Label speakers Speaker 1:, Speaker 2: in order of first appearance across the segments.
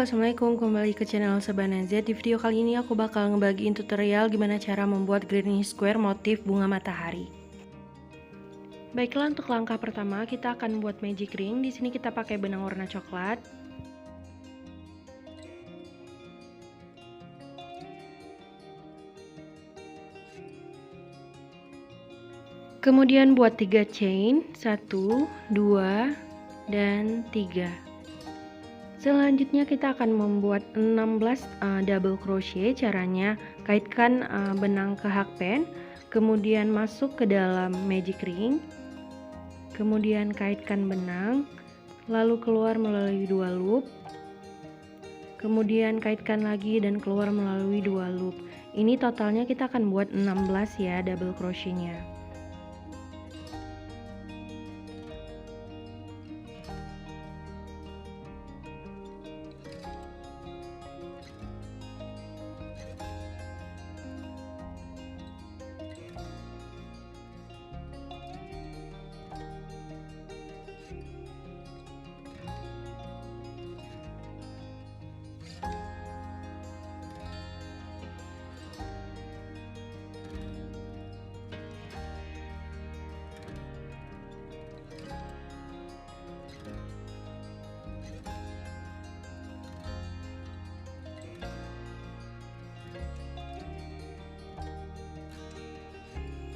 Speaker 1: assalamualaikum, kembali ke channel Sabana Z. Di video kali ini aku bakal ngebagiin tutorial gimana cara membuat granny square motif bunga matahari. Baiklah, untuk langkah pertama kita akan buat magic ring. Di sini kita pakai benang warna coklat. Kemudian buat 3 chain, 1, 2, dan 3. Selanjutnya kita akan membuat 16 double crochet. Caranya kaitkan benang ke hakpen, kemudian masuk ke dalam magic ring, kemudian kaitkan benang, lalu keluar melalui 2 loop, kemudian kaitkan lagi dan keluar melalui 2 loop. Ini totalnya kita akan buat 16 ya double crochetnya.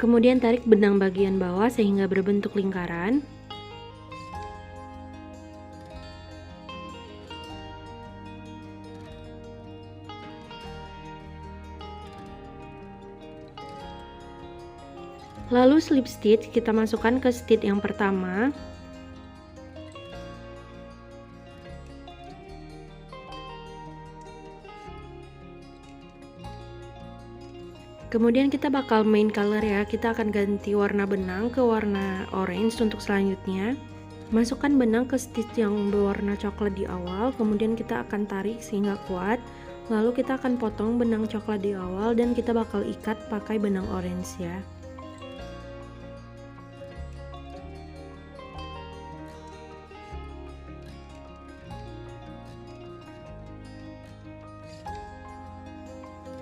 Speaker 1: Kemudian tarik benang bagian bawah sehingga berbentuk lingkaran. Lalu slip stitch kita masukkan ke stitch yang pertama. Kemudian kita bakal main color ya, kita akan ganti warna benang ke warna orange untuk selanjutnya. Masukkan benang ke stitch yang berwarna coklat di awal, kemudian kita akan tarik sehingga kuat. Lalu kita akan potong benang coklat di awal dan kita bakal ikat pakai benang orange ya.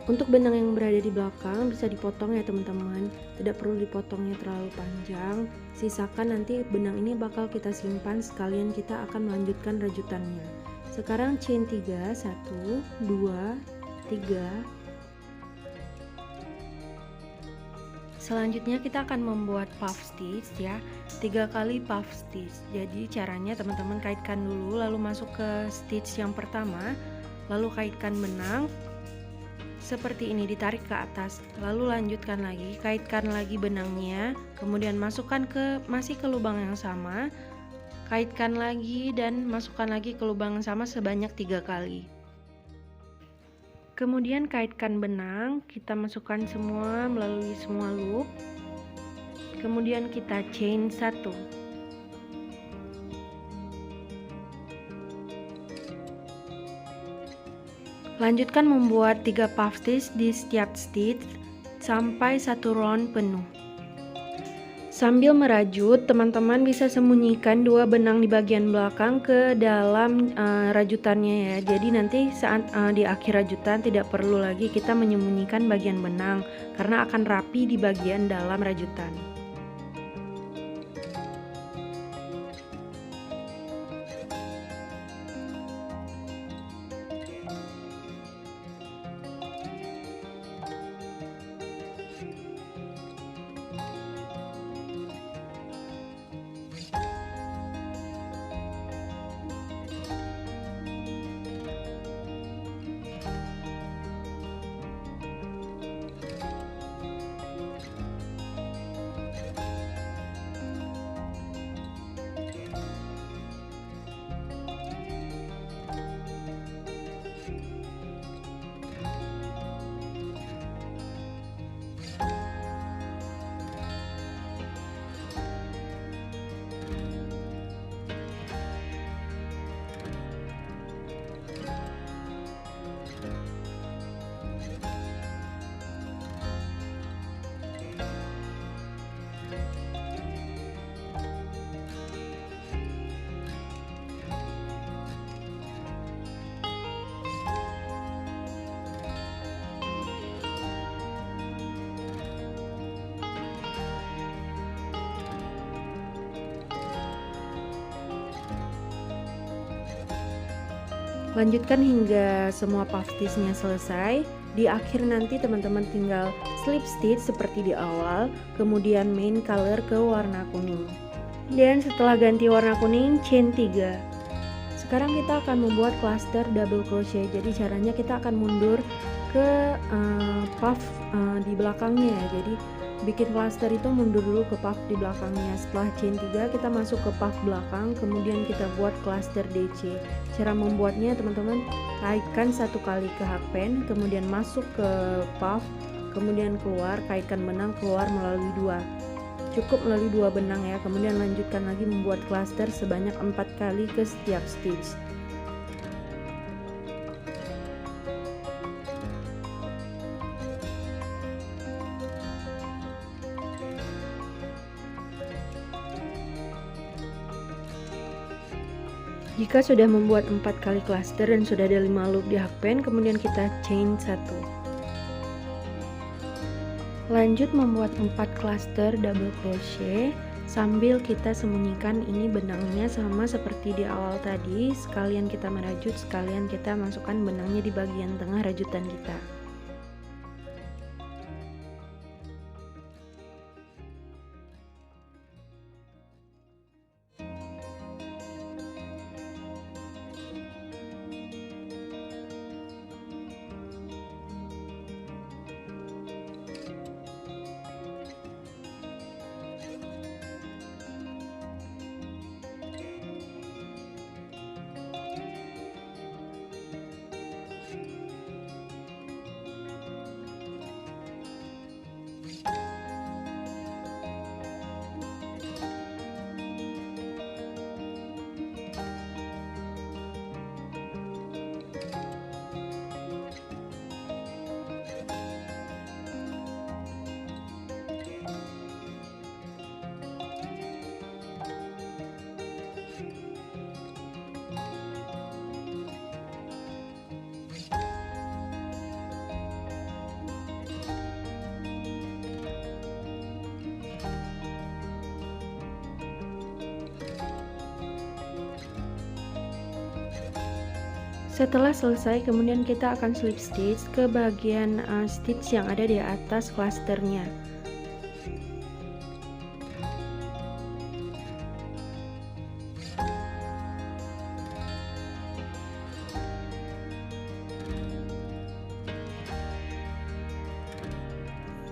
Speaker 1: Untuk benang yang berada di belakang bisa dipotong ya teman-teman, tidak perlu dipotongnya terlalu panjang. Sisakan nanti benang ini bakal kita simpan sekalian kita akan melanjutkan rajutannya. Sekarang chain 3, 1, 2, 3. Selanjutnya kita akan membuat puff stitch ya, 3 kali puff stitch. Jadi caranya teman-teman kaitkan dulu, lalu masuk ke stitch yang pertama, lalu kaitkan benang seperti ini, ditarik ke atas, lalu lanjutkan lagi, kaitkan lagi benangnya, kemudian masukkan masih ke lubang yang sama, kaitkan lagi dan masukkan lagi ke lubang yang sama sebanyak 3 kali. Kemudian kaitkan benang, kita masukkan semua melalui semua loop, kemudian kita chain 1. Lanjutkan membuat 3 puff stitch di setiap stitch sampai 1 round penuh. Sambil merajut, teman-teman bisa sembunyikan 2 benang di bagian belakang ke dalam rajutannya ya. Jadi nanti saat di akhir rajutan tidak perlu lagi kita menyembunyikan bagian benang karena akan rapi di bagian dalam rajutan. Lanjutkan hingga semua puff stitch-nya selesai. Di akhir nanti teman-teman tinggal slip stitch seperti di awal, kemudian main color ke warna kuning. Dan setelah ganti warna kuning, chain 3. Sekarang kita akan membuat cluster double crochet. Jadi caranya kita akan mundur ke puff di belakangnya. Jadi bikin cluster itu mundur dulu ke puff di belakangnya. Setelah chain 3 kita masuk ke puff belakang, kemudian kita buat cluster DC. Cara membuatnya teman-teman, kaitkan satu kali ke hakpen, kemudian masuk ke puff, kemudian keluar, kaitkan benang, keluar melalui 2. Cukup melalui 2 benang ya. Kemudian lanjutkan lagi membuat cluster sebanyak 4 kali ke setiap stitch. Jika sudah membuat 4 kali cluster dan sudah ada 5 loop di hakpen, kemudian kita chain 1. Lanjut membuat 4 cluster double crochet sambil kita sembunyikan ini benangnya sama seperti di awal tadi. Sekalian kita merajut, sekalian kita masukkan benangnya di bagian tengah rajutan kita. Setelah selesai, kemudian kita akan slip stitch ke bagian stitch yang ada di atas clusternya.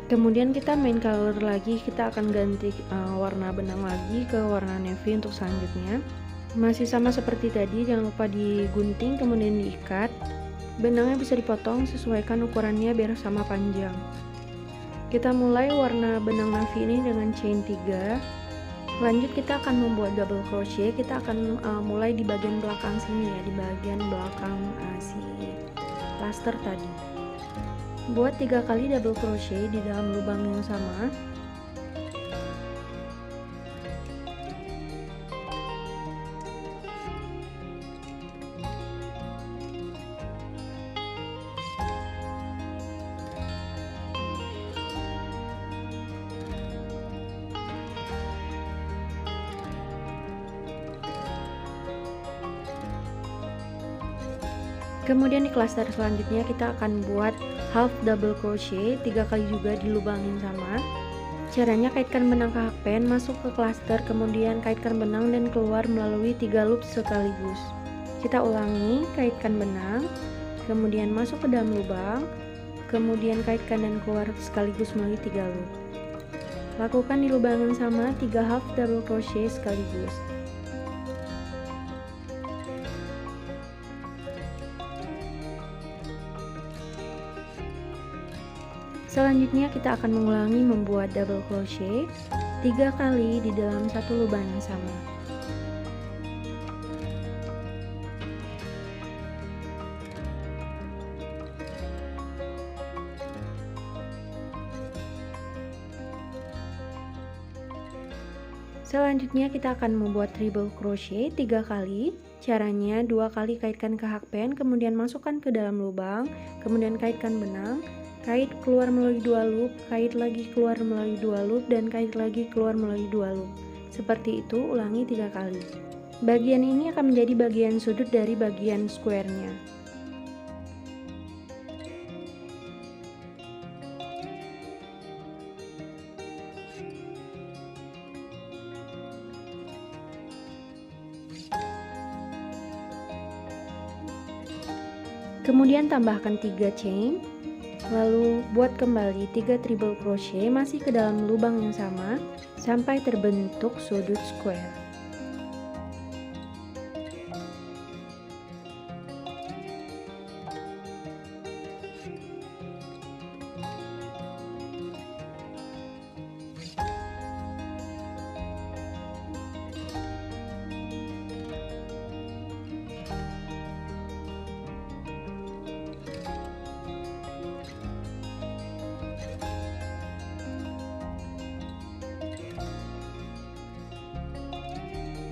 Speaker 1: Kemudian kita main color lagi, kita akan ganti warna benang lagi ke warna navy untuk selanjutnya. Masih sama seperti tadi, jangan lupa digunting kemudian diikat. Benangnya bisa dipotong, sesuaikan ukurannya biar sama panjang. Kita mulai warna benang navy ini dengan chain 3. Lanjut kita akan membuat double crochet. Kita akan mulai di bagian belakang sini ya, di bagian belakang si cluster tadi. Buat 3 kali double crochet di dalam lubang yang sama. Kemudian di cluster selanjutnya kita akan buat half double crochet 3 kali juga di lubang yang sama. Caranya kaitkan benang ke hakpen, masuk ke cluster, kemudian kaitkan benang dan keluar melalui 3 loop sekaligus. Kita ulangi, kaitkan benang, kemudian masuk ke dalam lubang, kemudian kaitkan dan keluar sekaligus melalui 3 loop. Lakukan di lubang yang sama 3 half double crochet sekaligus. Selanjutnya kita akan mengulangi membuat double crochet 3 kali di dalam satu lubang yang sama. Selanjutnya kita akan membuat treble crochet 3 kali. Caranya 2 kali kaitkan ke hakpen, kemudian masukkan ke dalam lubang, kemudian kaitkan benang, kait keluar melalui 2 loop, kait lagi keluar melalui 2 loop, dan kait lagi keluar melalui 2 loop. Seperti itu, ulangi 3 kali. Bagian ini akan menjadi bagian sudut dari bagian square-nya. Kemudian tambahkan 3 chain, lalu buat kembali 3 treble crochet masih ke dalam lubang yang sama sampai terbentuk sudut square.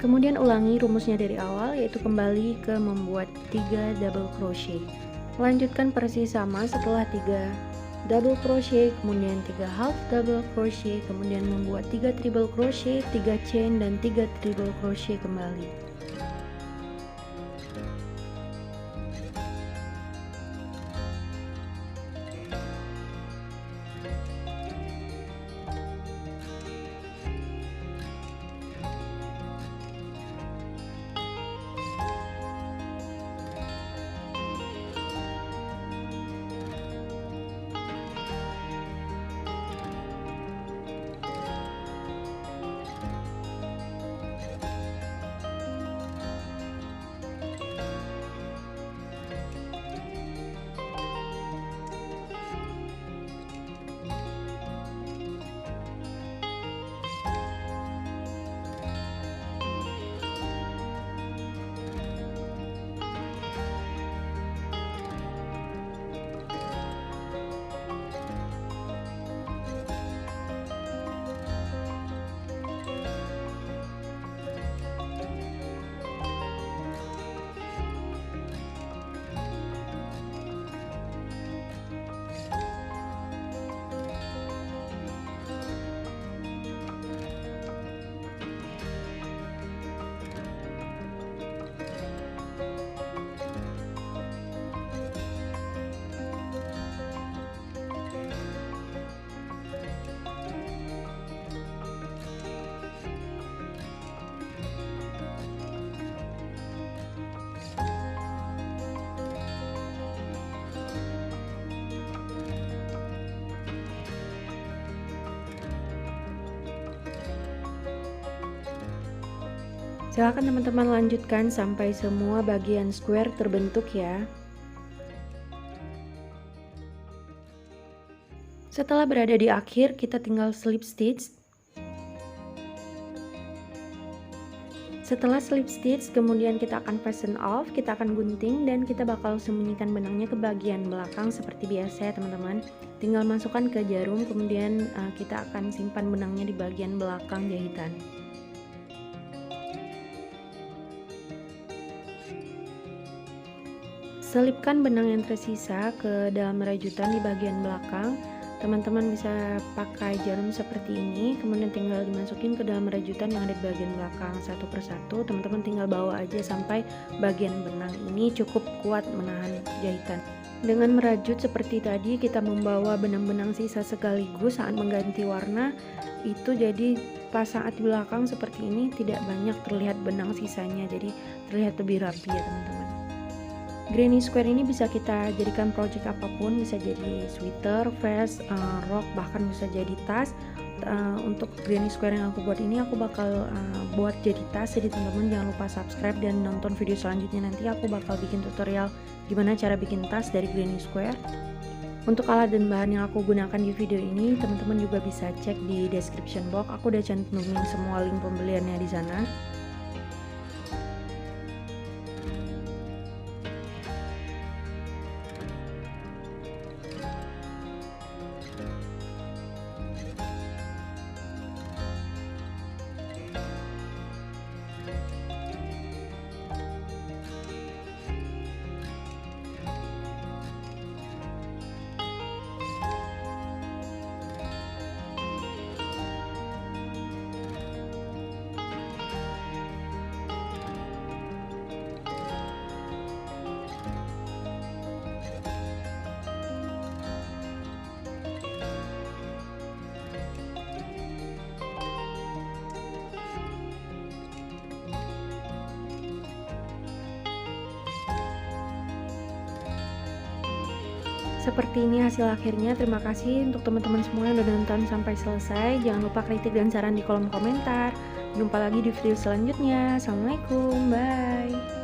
Speaker 1: Kemudian ulangi rumusnya dari awal, yaitu kembali ke membuat 3 double crochet. Lanjutkan persis sama setelah 3 double crochet, kemudian 3 half double crochet, kemudian membuat 3 treble crochet, 3 chain dan 3 treble crochet kembali. Silakan teman-teman lanjutkan sampai semua bagian square terbentuk ya. Setelah berada di akhir, kita tinggal slip stitch. Setelah slip stitch, kemudian kita akan fasten off, kita akan gunting dan kita bakal sembunyikan benangnya ke bagian belakang seperti biasa ya teman-teman. Tinggal masukkan ke jarum, kemudian kita akan simpan benangnya di bagian belakang jahitan. Selipkan benang yang tersisa ke dalam rajutan di bagian belakang. Teman-teman bisa pakai jarum seperti ini, kemudian tinggal dimasukin ke dalam rajutan yang ada di bagian belakang satu persatu. Teman-teman tinggal bawa aja sampai bagian benang ini cukup kuat menahan jahitan. Dengan merajut seperti tadi, kita membawa benang-benang sisa sekaligus saat mengganti warna. Itu jadi pas saat di belakang seperti ini tidak banyak terlihat benang sisanya, jadi terlihat lebih rapi ya teman-teman. Granny square ini bisa kita jadikan project apapun, bisa jadi sweater, vest, rok, bahkan bisa jadi tas. Untuk granny square yang aku buat ini aku bakal buat jadi tas, jadi teman-teman jangan lupa subscribe dan nonton video selanjutnya. Nanti aku bakal bikin tutorial gimana cara bikin tas dari granny square. Untuk alat dan bahan yang aku gunakan di video ini, teman-teman juga bisa cek di description box. Aku udah cantumin semua link pembeliannya di sana. Seperti ini hasil akhirnya. Terima kasih untuk teman-teman semua yang udah nonton sampai selesai. Jangan lupa kritik dan saran di kolom komentar. Jumpa lagi di video selanjutnya. Assalamualaikum, bye.